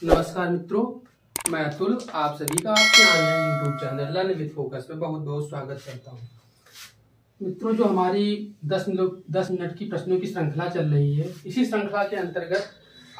नमस्कार मित्रों, मैं अतुल आप सभी का आपके online YouTube channel learn with focus में बहुत बहुत स्वागत करता हूं। मित्रों, जो हमारी 10 मिनट की प्रश्नों की श्रृंखला चल रही है, इसी श्रृंखला के अंतर्गत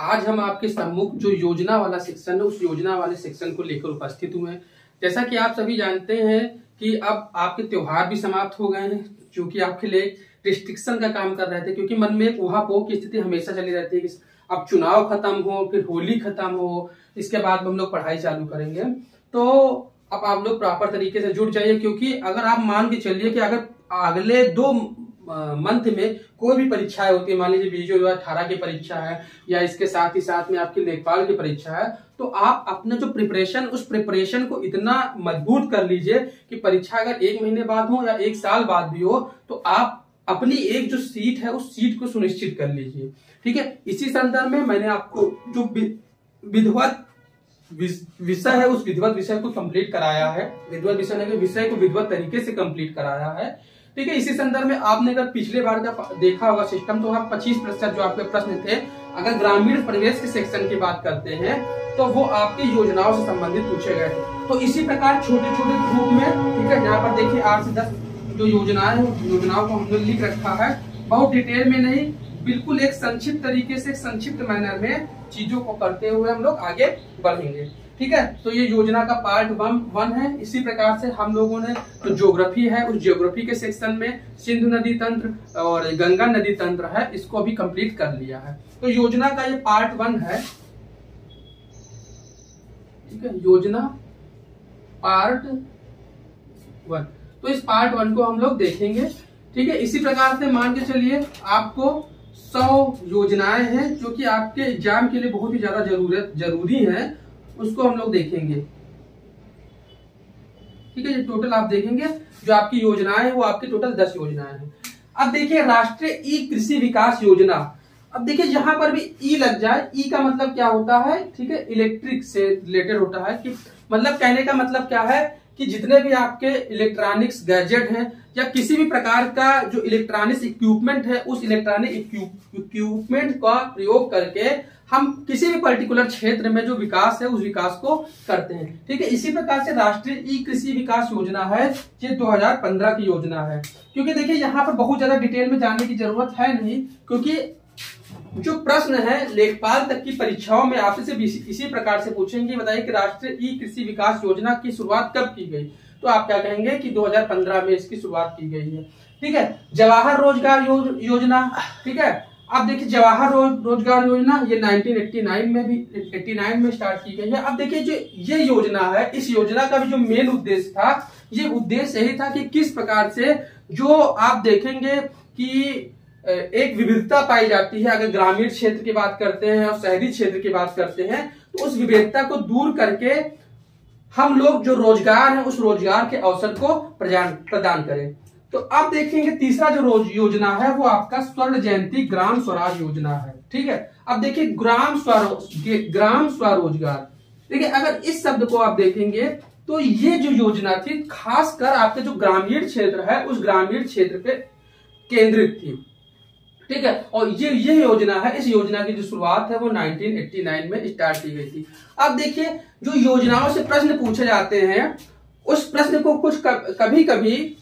आज हम आपके सम्मुख जो योजना वाला सेक्शन है उस योजना वाले सेक्शन को लेकर उपस्थित हुए हैं। जैसा कि आप सभी जानते हैं कि अब आपके त्योहार भी समाप्त हो गए हैं, जो कि आपके लिए रिस्ट्रिक्शन का काम कर रहे थे, क्योंकि मन में ऊहापोह की स्थिति हमेशा चली रहती है कि अब चुनाव खत्म हो, फिर होली खत्म हो, इसके बाद हम लोग पढ़ाई चालू करेंगे। तो अब आप लोग प्रॉपर तरीके से जुड़ जाइए, क्योंकि अगर आप मान के चलिए कि अगर अगले 2 मंथ में कोई भी परीक्षाएं होती है, मान लीजिए बीजो 2018 की परीक्षा है या इसके साथ ही साथ में आपकी लेखपाल की परीक्षा है, तो आप अपना जो प्रिपरेशन उस प्रिपरेशन को इतना मजबूत कर लीजिए कि परीक्षा अगर 1 महीने बाद हो या 1 साल बाद भी हो तो आप अपनी एक जो सीट है उस सीट को सुनिश्चित कर लीजिए। ठीक है, इसी संदर्भ में मैंने आपको जो विधिवत विषय है उस विधिवत विषय को कंप्लीट कराया है। विधिवत विषय को विधिवत तरीके से कंप्लीट कराया है। ठीक है, इसी संदर्भ में आपने अगर पिछले बार का देखा होगा सिस्टम, तो वहां 25% जो आपके प्रश्न थे, अगर ग्रामीण परिवेश के सेक्शन की बात करते हैं तो वो आपकी योजनाओं से संबंधित पूछे गए थे। तो इसी प्रकार छोटे छोटे ग्रुप में, ठीक है, यहाँ पर देखिए 8 से 10 जो योजनाएं हैं, योजनाओं को हमने लिख रखा है, बहुत डिटेल में नहीं, बिल्कुल एक संक्षिप्त तरीके से, संक्षिप्त मैनर में चीजों को करते हुए हम लोग आगे बढ़ेंगे। ठीक है, तो ये योजना का पार्ट 1 है। इसी प्रकार से हम लोगों ने जो ज्योग्राफी है उस ज्योग्राफी के सेक्शन में सिंधु नदी तंत्र और गंगा नदी तंत्र है, इसको अभी कंप्लीट कर लिया है। तो योजना का ये पार्ट 1 है। ठीक है, योजना पार्ट 1। तो इस पार्ट 1 को हम लोग देखेंगे। ठीक है, इसी प्रकार से मान के चलिए आपको 100 योजनाएं हैं जो कि आपके एग्जाम के लिए बहुत ही ज्यादा जरूरी है, उसको हम लोग देखेंगे। ठीक है, ये टोटल आप देखेंगे जो आपकी योजनाएं हैं वो आपकी टोटल 10 योजनाएं हैं। अब देखिए राष्ट्रीय ई कृषि विकास योजना। अब देखिए यहाँ पर भी ई लग जाए, ई का मतलब क्या होता है, ठीक है, इलेक्ट्रिक से रिलेटेड होता है। कि मतलब कहने का मतलब क्या है कि जितने भी आपके इलेक्ट्रॉनिक्स गैजेट हैं या किसी भी प्रकार का जो इलेक्ट्रॉनिक्स इक्विपमेंट है, उस इलेक्ट्रॉनिक इक्विपमेंट का प्रयोग करके हम किसी भी पर्टिकुलर क्षेत्र में जो विकास है उस विकास को करते हैं। ठीक है, इसी प्रकार से राष्ट्रीय ई कृषि विकास योजना है, ये 2015 की योजना है। क्योंकि देखिए यहाँ पर बहुत ज्यादा डिटेल में जानने की जरूरत है नहीं, क्योंकि जो प्रश्न है लेखपाल तक की परीक्षाओं में आपसे सिर्फ इसी प्रकार से पूछेंगे, बताइए कि राष्ट्रीय ई कृषि विकास योजना की शुरुआत कब की गई, तो आप क्या कहेंगे कि 2015 में इसकी शुरुआत की गई है। ठीक है, जवाहर रोजगार योजना। ठीक है, अब देखिए जवाहर रोजगार योजना ये 1989 में स्टार्ट की गई है। अब देखिए जो ये योजना है, इस योजना का भी जो मेन उद्देश्य था, ये उद्देश्य यही था कि किस प्रकार से जो आप देखेंगे कि एक विविधता पाई जाती है, अगर ग्रामीण क्षेत्र की बात करते हैं और शहरी क्षेत्र की बात करते हैं, तो उस विविधता को दूर करके हम लोग जो रोजगार है उस रोजगार के अवसर को प्रदान करें। तो अब देखेंगे तीसरा जो योजना है वो आपका स्वर्ण जयंती ग्राम स्वराज योजना है। ठीक है, अब देखिए ग्राम स्वरोजगार। देखिए अगर इस शब्द को आप देखेंगे तो ये जो योजना थी खासकर आपके जो ग्रामीण क्षेत्र है उस ग्रामीण क्षेत्र पे केंद्रित थी। ठीक है, और ये योजना है, इस योजना की जो शुरुआत है वो 1989 में स्टार्ट की गई थी। अब देखिए जो योजनाओं से प्रश्न पूछे जाते हैं उस प्रश्न को कुछ कभी कभी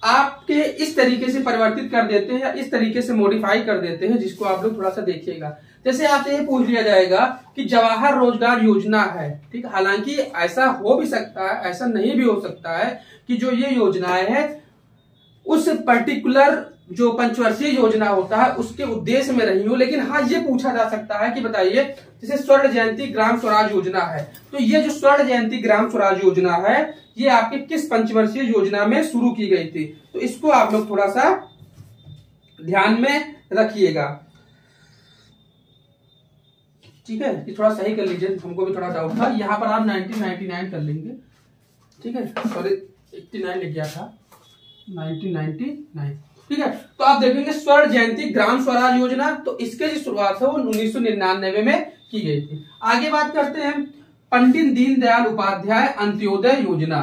आपके इस तरीके से परिवर्तित कर देते हैं या इस तरीके से मॉडिफाई कर देते हैं, जिसको आप लोग थोड़ा सा देखिएगा। जैसे आपसे ये पूछ लिया जाएगा कि जवाहर रोजगार योजना है। ठीक, हालांकि ऐसा हो भी सकता है, ऐसा नहीं भी हो सकता है कि जो ये योजनाएं है उस पर्टिकुलर जो पंचवर्षीय योजना होता है उसके उद्देश्य में रही हो, लेकिन हाँ ये पूछा जा सकता है कि बताइए जैसे स्वर्ण जयंती ग्राम स्वराज योजना है, तो ये जो स्वर्ण जयंती ग्राम स्वराज योजना है ये आपके किस पंचवर्षीय योजना में शुरू की गई थी, तो इसको आप लोग थोड़ा सा ध्यान में रखिएगा। ठीक है, ये थोड़ा सही कर लीजिए, हमको भी थोड़ा डाउट था। यहाँ पर आप 1999 कर लेंगे। ठीक है, सॉरी 89 लिख गया था, 1999। ठीक है, तो आप देखेंगे स्वर्ण जयंती ग्राम स्वराज योजना, तो इसके जो शुरुआत है वो 1999 में की गई थी। आगे बात करते हैं पंडित दीनदयाल उपाध्याय अंत्योदय योजना।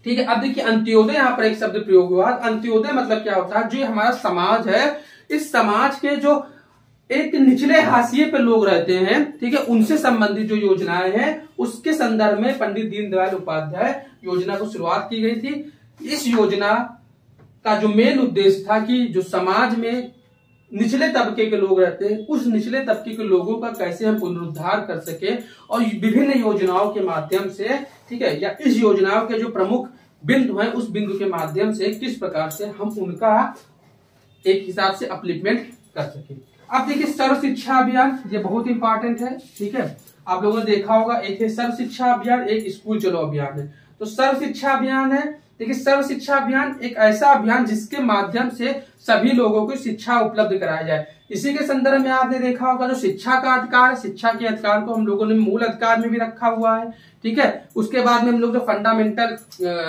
ठीक है, अब देखिए अंत्योदय यहाँ पर एक शब्द प्रयोग हुआ। अंत्योदय मतलब क्या होता है, जो हमारा समाज है इस समाज के जो एक निचले हाशिए पे लोग रहते हैं, ठीक है, उनसे संबंधित जो योजनाएं हैं उसके संदर्भ में पंडित दीनदयाल उपाध्याय योजना को शुरुआत की गई थी। इस योजना का जो मेन उद्देश्य था कि जो समाज में निचले तबके के लोग रहते हैं, उस निचले तबके के लोगों का कैसे हम पुनरुद्धार कर सके और विभिन्न योजनाओं के माध्यम से, ठीक है, या इस योजनाओं के जो प्रमुख बिंदु हैं उस बिंदु के माध्यम से किस प्रकार से हम उनका एक हिसाब से अपलिफ्टमेंट कर सके। अब देखिए सर्व शिक्षा अभियान, ये बहुत इंपॉर्टेंट है, ठीक है, आप लोगों ने देखा होगा, एक है सर्व शिक्षा अभियान, एक स्कूल चलो अभियान है। तो सर्व शिक्षा अभियान है, देखिए सर्व शिक्षा अभियान एक ऐसा अभियान जिसके माध्यम से सभी लोगों को शिक्षा उपलब्ध कराया जाए। इसी के संदर्भ में आपने देखा होगा जो शिक्षा का अधिकार, शिक्षा के अधिकार को हम लोगों ने मूल अधिकार में भी रखा हुआ है, ठीक है। उसके बाद में हम लोग जो फंडामेंटल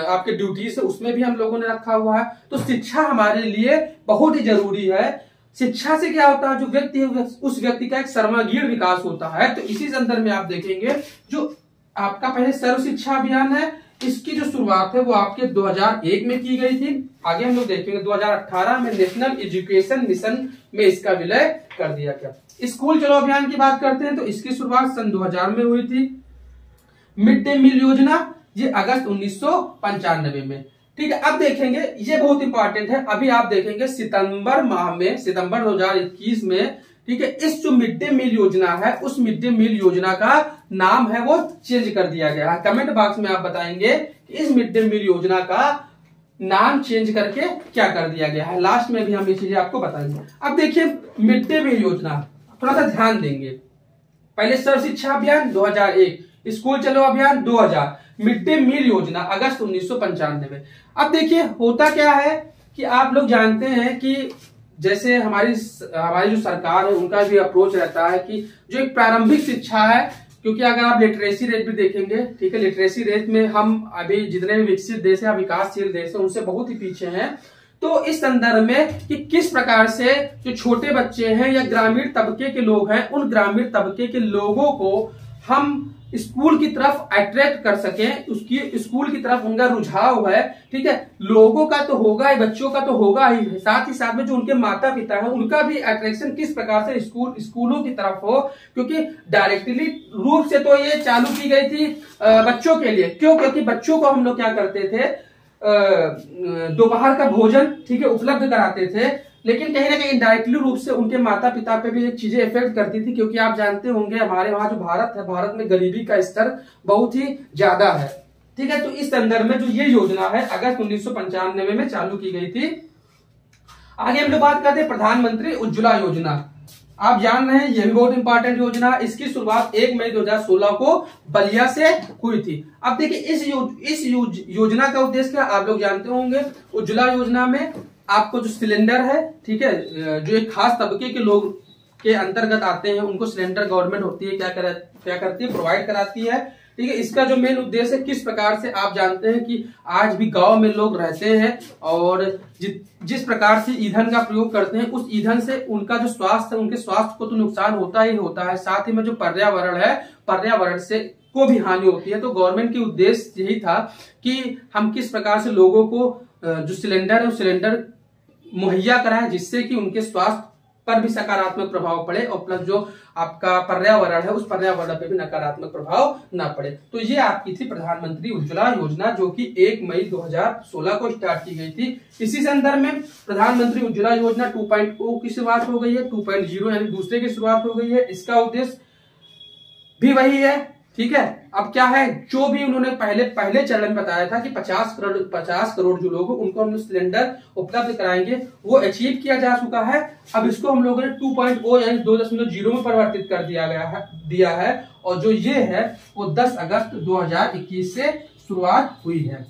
आपके ड्यूटीज है उसमें भी हम लोगों ने रखा हुआ है। तो शिक्षा हमारे लिए बहुत ही जरूरी है। शिक्षा से क्या होता है, जो व्यक्ति है उस व्यक्ति का एक सर्वांगीण विकास होता है। तो इसी संदर्भ में आप देखेंगे जो आपका पहले सर्व शिक्षा अभियान है, इसकी जो शुरुआत है वो आपके 2001 में की गई थी। आगे हम लोग देखेंगे 2018 में नेशनल एजुकेशन मिशन में इसका विलय कर दिया गया। स्कूल चलो अभियान की बात करते हैं तो इसकी शुरुआत सन 2000 में हुई थी। मिड डे मील योजना ये अगस्त 1995 में, ठीक है। अब देखेंगे ये बहुत इंपॉर्टेंट है, अभी आप देखेंगे सितंबर माह में, सितंबर 2021 में, ठीक है, इस जो मिड डे मील योजना है उस मिड डे मील योजना का नाम है वो चेंज कर दिया गया है। कमेंट बॉक्स में आप बताएंगे कि इस मिड डे मील योजना का नाम चेंज करके क्या कर दिया गया है, लास्ट में भी हम ये चीजें आपको बताएंगे। अब देखिए मिड डे मील योजना थोड़ा सा ध्यान देंगे, पहले सर्व शिक्षा अभियान 2001, स्कूल चलो अभियान 2000, मिड डे मील योजना अगस्त 1995। अब देखिए होता क्या है कि आप लोग जानते हैं कि जैसे हमारी जो सरकार है उनका भी अप्रोच रहता है कि जो एक प्रारंभिक शिक्षा है, क्योंकि अगर आप लिटरेसी रेट भी देखेंगे, ठीक है, लिटरेसी रेट में हम अभी जितने भी विकसित देश है, विकासशील देश है, उनसे बहुत ही पीछे हैं। तो इस संदर्भ में कि किस प्रकार से जो छोटे बच्चे हैं या ग्रामीण तबके के लोग हैं, उन ग्रामीण तबके के लोगों को हम स्कूल की तरफ अट्रैक्ट कर सकें, उसकी स्कूल की तरफ उनका रुझाव है, ठीक है, लोगों का तो होगा ही, बच्चों का तो होगा ही, साथ ही साथ में जो उनके माता पिता हैं उनका भी अट्रैक्शन किस प्रकार से स्कूलों की तरफ हो, क्योंकि डायरेक्टली रूप से तो ये चालू की गई थी बच्चों के लिए। क्यों? क्योंकि बच्चों को हम लोग क्या करते थे, दोपहर का भोजन, ठीक है, उपलब्ध कराते थे, लेकिन कहीं ना कहीं इनडायरेक्टली रूप से उनके माता पिता पे भी एक चीजें इफेक्ट करती थी, क्योंकि आप जानते होंगे हमारे वहां जो भारत है, भारत में गरीबी का स्तर बहुत ही ज्यादा है, ठीक है। तो इस संदर्भ में जो ये योजना है अगस्त 1995 में चालू की गई थी। आगे हम लोग बात करते हैं प्रधानमंत्री उज्ज्वला योजना। आप जान रहे हैं यह भी बहुत इंपॉर्टेंट योजना, इसकी शुरुआत 1 मई 2016 को बलिया से हुई थी। अब देखिए इस योजना का उद्देश्य क्या आप लोग जानते होंगे। उज्ज्वला योजना में आपको जो सिलेंडर है, ठीक है, जो एक खास तबके के लोग के अंतर्गत आते हैं उनको सिलेंडर गवर्नमेंट होती है क्या करती है, प्रोवाइड कराती है, ठीक है। इसका जो मेन उद्देश्य है किस प्रकार से आप जानते हैं कि आज भी गांव में लोग रहते हैं और जिस प्रकार से ईंधन का प्रयोग करते हैं उस ईंधन से उनका जो स्वास्थ्य है, उनके स्वास्थ्य को तो नुकसान होता ही होता है, साथ ही में जो पर्यावरण है, पर्यावरण से को भी हानि होती है। तो गवर्नमेंट की उद्देश्य यही था कि हम किस प्रकार से लोगों को जो सिलेंडर है उस सिलेंडर मुहैया कराएं जिससे कि उनके स्वास्थ्य पर भी सकारात्मक प्रभाव पड़े और प्लस जो आपका पर्यावरण है उस पर्यावरण पे भी नकारात्मक प्रभाव ना पड़े। तो ये आपकी थी प्रधानमंत्री उज्ज्वला योजना, जो कि 1 मई 2016 को स्टार्ट की गई थी। इसी संदर्भ में प्रधानमंत्री उज्ज्वला योजना 2.0 की शुरुआत हो गई है, 2.0 यानी दूसरे की शुरुआत हो गई है। इसका उद्देश्य भी वही है, ठीक है। अब क्या है, जो भी उन्होंने पहले चरण में बताया था कि 50 करोड़ जो लोग उनको हम सिलेंडर उपलब्ध कराएंगे, वो अचीव किया जा चुका है। अब इसको हम लोगों ने 2.0 यानी 2.0 में परिवर्तित कर दिया है और जो ये है वो 10 अगस्त 2021 से शुरुआत हुई है,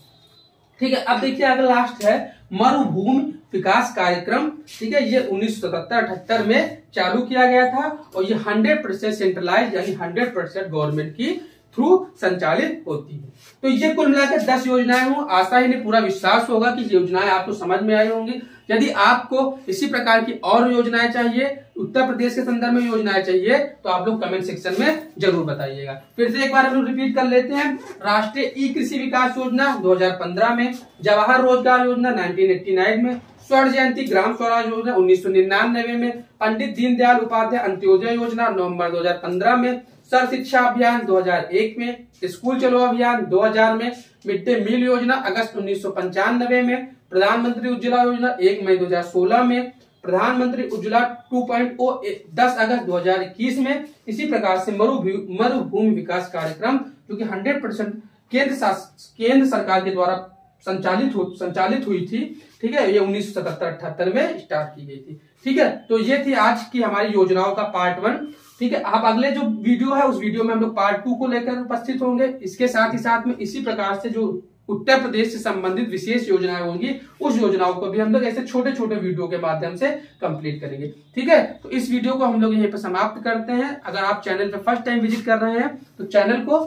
ठीक है। अब देखिए अगर लास्ट है मरुभूमि विकास कार्यक्रम, ठीक है, ये 1977-78 में चालू किया गया था और ये 100% सेंट्रलाइज यानी 100% गवर्नमेंट की थ्रू संचालित होती है। तो ये कुल मिलाकर 10 योजनाएं हों। आशा ही नहीं पूरा विश्वास होगा कि योजनाएं आपको समझ में आई होंगी। यदि आपको इसी प्रकार की और योजनाएं चाहिए, उत्तर प्रदेश के संदर्भ में योजनाएं चाहिए, तो आप लोग कमेंट सेक्शन में जरूर बताइएगा। फिर से एक बार हम लोग रिपीट कर लेते हैं। राष्ट्रीय ई कृषि विकास योजना 2015 में, जवाहर रोजगार योजना 1989 में, स्वर्ण जयंती ग्राम स्वराज योजना 1999 में, पंडित दीनदयाल उपाध्याय अंत्योदय योजना नवंबर 2015 में, सर्व शिक्षा अभियान 2001 में, स्कूल चलो अभियान 2000 में, मिड डे मील योजना अगस्त 1995 में, प्रधानमंत्री उज्ज्वला योजना 1 मई 2016 में, प्रधानमंत्री उज्ज्वला 2.0 10 अगस्त 2021 में। इसी प्रकार से मरुभूमि विकास कार्यक्रम जो कि 100% केंद्र सरकार के द्वारा संचालित हुई थी, ठीक है, ये 1977-78 में स्टार्ट की गई थी। ठीक है, तो ये थी आज की हमारी योजनाओं का पार्ट 1। ठीक है, आप अगले जो वीडियो है उस वीडियो में हम लोग पार्ट 2 को लेकर उपस्थित होंगे। इसके साथ ही साथ में इसी प्रकार से जो उत्तर प्रदेश से संबंधित विशेष योजनाएं होंगी, उस योजनाओं को भी हम लोग ऐसे छोटे छोटे वीडियो के माध्यम से कंप्लीट करेंगे। ठीक है, तो इस वीडियो को हम लोग यहीं पर समाप्त करते हैं। अगर आप चैनल पर फर्स्ट टाइम विजिट कर रहे हैं तो चैनल को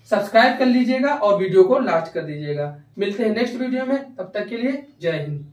सब्सक्राइब कर लीजिएगा और वीडियो को लास्ट कर दीजिएगा। मिलते हैं नेक्स्ट वीडियो में, तब तक के लिए जय हिंद।